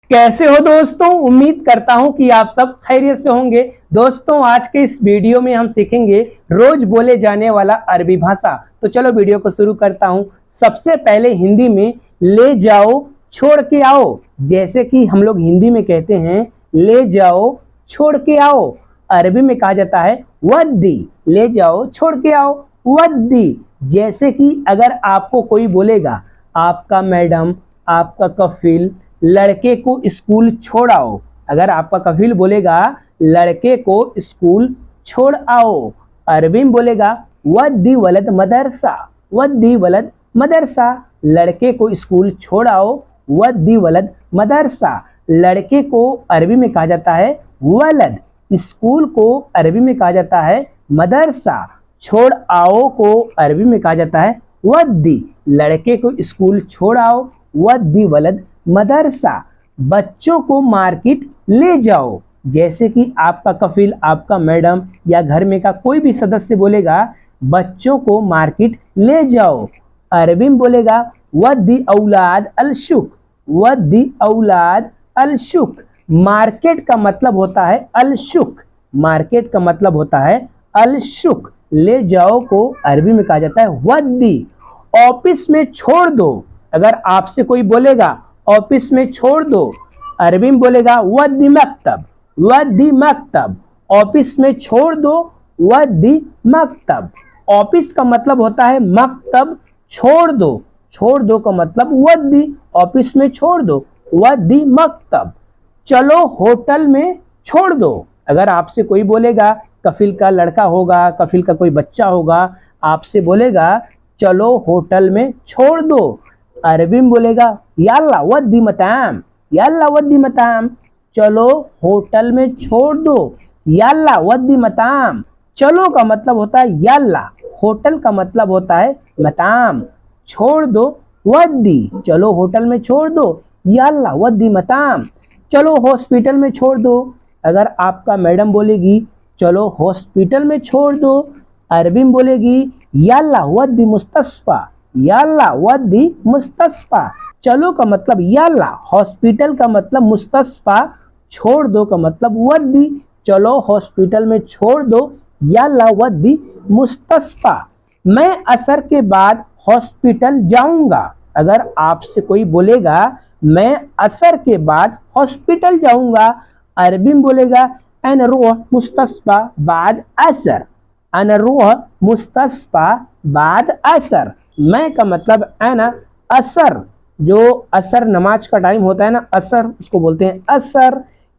कैसे हो दोस्तों। उम्मीद करता हूं कि आप सब खैरियत से होंगे। दोस्तों आज के इस वीडियो में हम सीखेंगे रोज बोले जाने वाला अरबी भाषा। तो चलो वीडियो को शुरू करता हूं। सबसे पहले हिंदी में ले जाओ छोड़ के आओ, जैसे कि हम लोग हिंदी में कहते हैं ले जाओ छोड़ के आओ, अरबी में कहा जाता है वद्दी। ले जाओ छोड़ के आओ वद्दी। जैसे कि अगर आपको कोई बोलेगा आपका मैडम, आपका कफिल लड़के को स्कूल छोड़ आओ, अगर आपका कफिल बोलेगा लड़के को स्कूल छोड़ आओ, अरबी में बोलेगा वद्दी वलद मदरसा। वद्दी वलद मदरसा, लड़के को स्कूल छोड़ आओ वद्दी वलद मदरसा। लड़के को अरबी में कहा जाता है वलद, स्कूल को अरबी में कहा जाता है मदरसा। छोड़ आओ को अरबी में कहा जाता है वद्दी। लड़के को स्कूल छोड़ आओ वद्दी वलद मदरसा। बच्चों को मार्केट ले जाओ, जैसे कि आपका कफिल, आपका मैडम या घर में का कोई भी सदस्य बोलेगा बच्चों को मार्केट ले जाओ, अरबी में बोलेगा वद्दी औलाद अलशुक। वद्दी औलाद अलशुक। मार्केट का मतलब होता है अलशुक। मार्केट का मतलब होता है अलशुक। ले जाओ को अरबी में कहा जाता है वद्दी। ऑफिस में छोड़ दो, अगर आपसे कोई बोलेगा ऑफिस में छोड़ दो, अरबी में बोलेगा वद्दी मकतब। वद्दी मकतब। ऑफिस में छोड़ दो वद्दी मकतब। ऑफिस का मतलब होता है मकतब, छोड़ दो। छोड़ दो का मतलब वद्दी, ऑफिस में छोड़ दो वद्दी मकतब। चलो होटल में छोड़ दो, अगर आपसे कोई बोलेगा कफिल का लड़का होगा, कफिल का कोई बच्चा होगा, आपसे बोलेगा चलो होटल में छोड़ दो, अरबी में बोलेगा यल्ला वद्दी मताम। यल्ला वद्दी मताम। चलो होटल में छोड़ दो यल्ला वद्दी मताम। चलो का मतलब होता है यल्ला, होटल का मतलब होता है मताम। छोड़ दो वद्दी, चलो होटल में छोड़ दो यल्ला वद्दी मताम। चलो हॉस्पिटल में छोड़ दो, अगर आपका मैडम बोलेगी चलो हॉस्पिटल में छोड़ दो, अरबी में बोलेगी यल्ला वद्दी मुस्तशफा। यल्ला वद्दी मुस्तशफा। चलो का मतलब यल्ला, हॉस्पिटल का मतलब मुस्तशफा, छोड़ दो का मतलब वद्दी। चलो हॉस्पिटल में छोड़ दो यल्ला वद्दी मुस्तशफा। मैं असर के बाद हॉस्पिटल जाऊंगा, अगर आपसे कोई बोलेगा मैं असर के बाद हॉस्पिटल जाऊंगा, अरबी में बोलेगा अन रूह मुस्तशफा बाद असर। अन रूह मुस्तशफा बाद असर। मैं का मतलब अना असर, जो असर नमाज का टाइम होता है ना, असर उसको बोलते हैं असर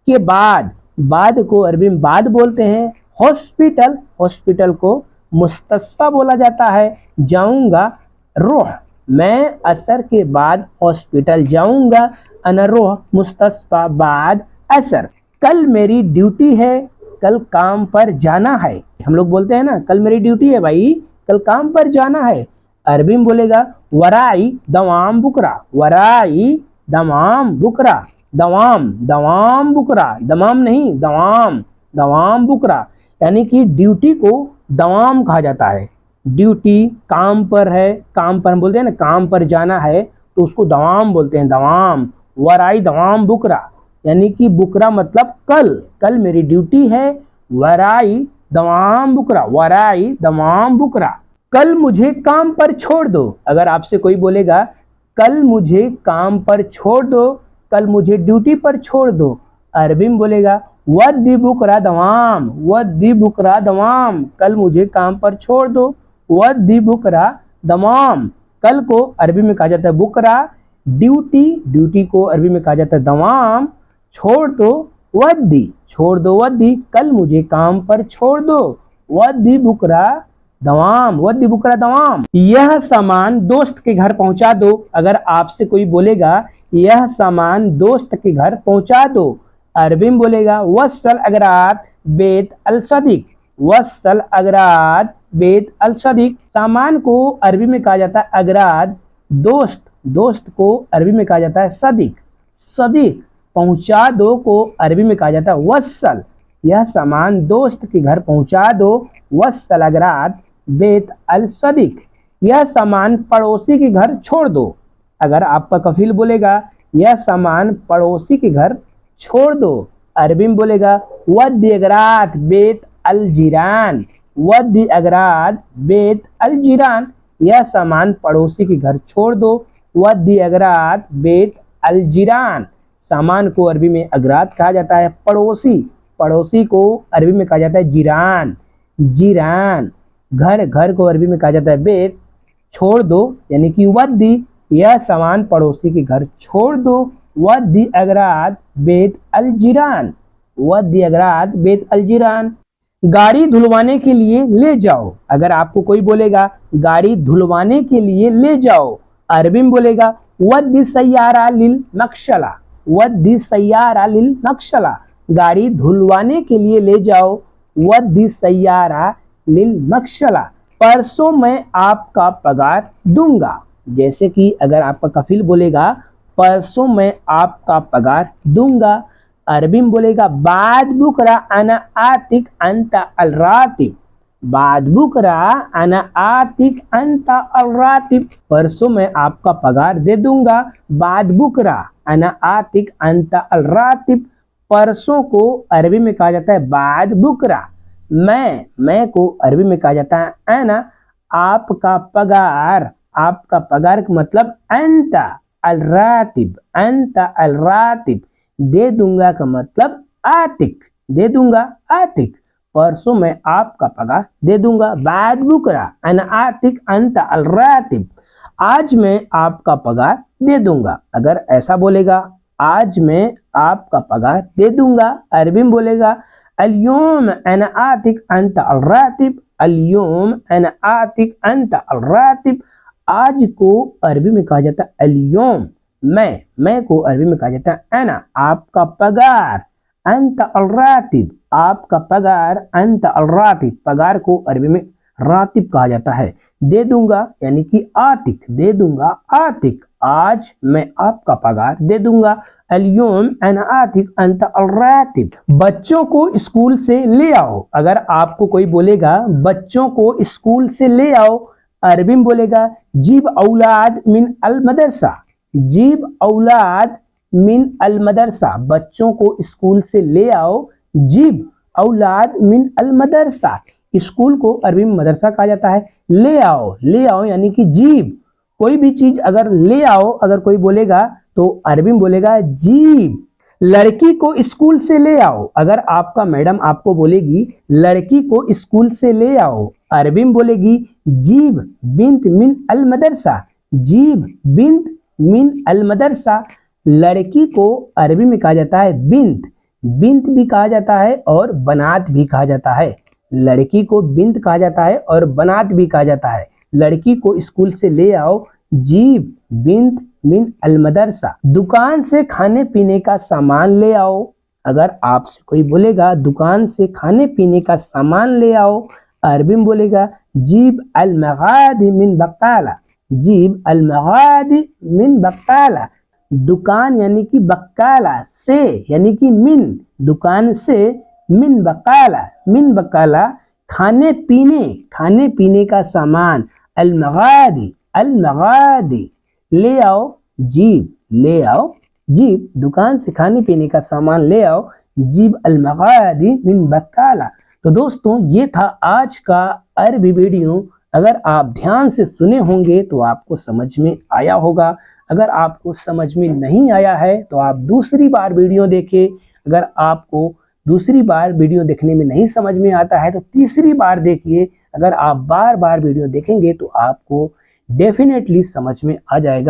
के बाद। बाद को अरबी में बाद बोलते हैं। हॉस्पिटल, हॉस्पिटल को मुस्तशफा बोला जाता है। जाऊंगा रूह, मैं असर के बाद हॉस्पिटल जाऊंगा, अन रूह मुस्तशफा बाद असर। कल मेरी ड्यूटी है, कल काम पर जाना है। हम लोग बोलते हैं ना कल मेरी ड्यूटी है भाई, कल काम पर जाना है, अरबी में बोलेगा वराई दवाम बुकरा। वराई दवाम बुकरा। दवाम, दवाम बुकरा, दमाम नहीं दवाम, दवाम बुकरा। यानी कि ड्यूटी को दवाम कहा जाता है। ड्यूटी काम पर है, काम पर हम बोलते हैं ना काम पर जाना है तो उसको दवाम बोलते हैं, दवाम। वराई दवाम बुकरा, यानी कि बुकरा मतलब कल, कल मेरी ड्यूटी है। वराई दवाम बुकरा। वराई दवाम बुकरा। कल मुझे काम पर छोड़ दो, अगर आपसे कोई बोलेगा कल मुझे काम पर छोड़ दो, कल मुझे ड्यूटी पर छोड़ दो, अरबी में बोलेगा वद्दी बुकरा दवाम। वद्दी बुकरा दवाम। कल मुझे काम पर छोड़ दो वद्दी बुकरा दवाम। कल को अरबी में कहा जाता है बुकरा। ड्यूटी, ड्यूटी को अरबी में कहा जाता है दवाम। छोड़ दो वद्दी, छोड़ दो वद्दी। कल मुझे काम पर छोड़ दो वद्दी बुकरा दवाम। वद्दी बुकरा दवाम। यह सामान दोस्त के घर पहुंचा दो, अगर आपसे कोई बोलेगा यह सामान दोस्त के घर पहुंचा दो, अरबी में बोलेगा वसल अगरात बेत अल सदीक। वसल अगरात बेत अल सदीक। सामान को अरबी में कहा जाता है अगराद, दोस्त, दोस्त को अरबी में कहा जाता है सदीक। सदीक। पहुंचा दो को अरबी में कहा जाता है वसल। यह सामान दोस्त के घर पहुंचा दो, वसल अगरात बेत अल सदीक। यह सामान पड़ोसी के घर छोड़ दो, अगर आपका कफिल बोलेगा यह सामान पड़ोसी के घर छोड़ दो। अरबी में बोलेगा वद्दी अगरात बेत अल जिरान। वद्दी अगरात बेत अल जिरान, यह सामान पड़ोसी के घर छोड़ दो। वद्दी अगरात बेत अल जिरान, सामान को अरबी में अगरात कहा जाता है, पड़ोसी, पड़ोसी को अरबी में कहा जाता है जिरान। जिरान, घर, घर को अरबी में कहा जाता है बेत, छोड़ दो यानी कि वद्दी, यह सामान पड़ोसी के घर छोड़ दो। वद्दी अगरात बेत अल जिरान। वद्दी अगरात बेत अल जिरान, गाड़ी धुलवाने के लिए ले जाओ। अगर आपको कोई बोलेगा गाड़ी धुलवाने के लिए ले जाओ, अरबी में बोलेगा वद्दी सय्यारा लिल मक्शला। वद्दी सय्यारा लिल मक्शला, गाड़ी धुलवाने के लिए ले जाओ। वद्दी सय्यारा लिल मक्शला, परसों मैं आपका पगार दूंगा। जैसे कि अगर आपका कफिल बोलेगा परसों मैं आपका पगार दूंगा, अरबी में बोलेगा बाद बुकरा अना आतिक अंता अल रातिब। बाद बुकरा अना आतिक अंता अल रातिब, परसों मैं आपका पगार दे दूंगा। बाद बुकरा अना आतिक अंता अल रातिब, परसों को अरबी में कहा जाता है बाद बुकरा। मैं को अरबी में कहा जाता है अना। आपका पगार, आपका पगार का मतलब अंता अल रातिब। अंता अल रातिब, दे दूंगा का मतलब आतिक, दे दूंगा आतिक, परसों मैं आपका पगार दे दूंगा। बाद बुकरा अना आतिक अंता अल रातिब, आज मैं आपका पगार दे दूंगा। अगर ऐसा बोलेगा आज मैं आपका पगार दे दूंगा, अरबी में बोलेगा अल-यौम अना आतिक अंता अल रातिब। अल-यौम अना आतिक अंता अल रातिब, आज को अरबी में कहा जाता है अल-यौम, मैं को अरबी में कहा जाता है अना, आपका पगार। अंता अल रातिब, आपका पगार। अंता अल रातिब, पगार को अरबी में रातिब कहा जाता है। दे दूंगा यानी कि आतिक, दे दूंगा आतिक, आज मैं आपका पगार दे दूंगा। अल-यौम अना आतिक अंता अल रातिब, बच्चों को स्कूल से ले आओ। अगर आपको कोई बोलेगा बच्चों को स्कूल से ले आओ, अरबी में बोलेगा जीब औलाद मिन अल मदरसा। जीब औलाद मिन अल मदरसा, बच्चों को स्कूल से ले आओ। जीब औलाद मिन अल मदरसा, स्कूल को अरबी में मदरसा कहा जाता है। ले आओ, ले आओ यानी कि जीब, कोई भी चीज अगर ले आओ अगर कोई बोलेगा तो अरबी में बोलेगा जीब। लड़की को स्कूल से ले आओ, अगर आपका मैडम आपको बोलेगी लड़की को स्कूल से ले आओ, अरबी में बोलेगी जीब बिन्त मिन अल मदरसा। जीब बिन्त मिन अल मदरसा, लड़की को अरबी में कहा जाता है बिन्त, बिन्त भी कहा जाता है और बनात भी कहा जाता है। लड़की को बिन्त कहा जाता है और बनात भी कहा जाता है। लड़की को स्कूल से ले आओ, जीब बिन्त मिन अल मदरसा। दुकान से खाने पीने का सामान ले आओ, अगर आपसे कोई बोलेगा दुकान से खाने पीने का सामान ले आओ, अरबी में बोलेगा जीब अल मगादी मिन बकाला। जीब अल मगादी मिन बकाला, दुकान यानी कि बकाला से यानी कि मिन, दुकान से मिन बकाला। मिन बकाला, खाने पीने का सामान। अल मगादी, अल मगादी, ले आओ, जीब, ले आओ, जीब, दुकान से खाने पीने का सामान ले आओ। जीब अल मगादी मिन बकाला। तो दोस्तों ये था आज का अरबी वीडियो। अगर आप ध्यान से सुने होंगे तो आपको समझ में आया होगा। अगर आपको समझ में नहीं आया है तो आप दूसरी बार वीडियो देखें। अगर आपको दूसरी बार वीडियो देखने में नहीं समझ में आता है तो तीसरी बार देखिए। अगर आप बार बार वीडियो देखेंगे तो आपको डेफिनेटली समझ में आ जाएगा।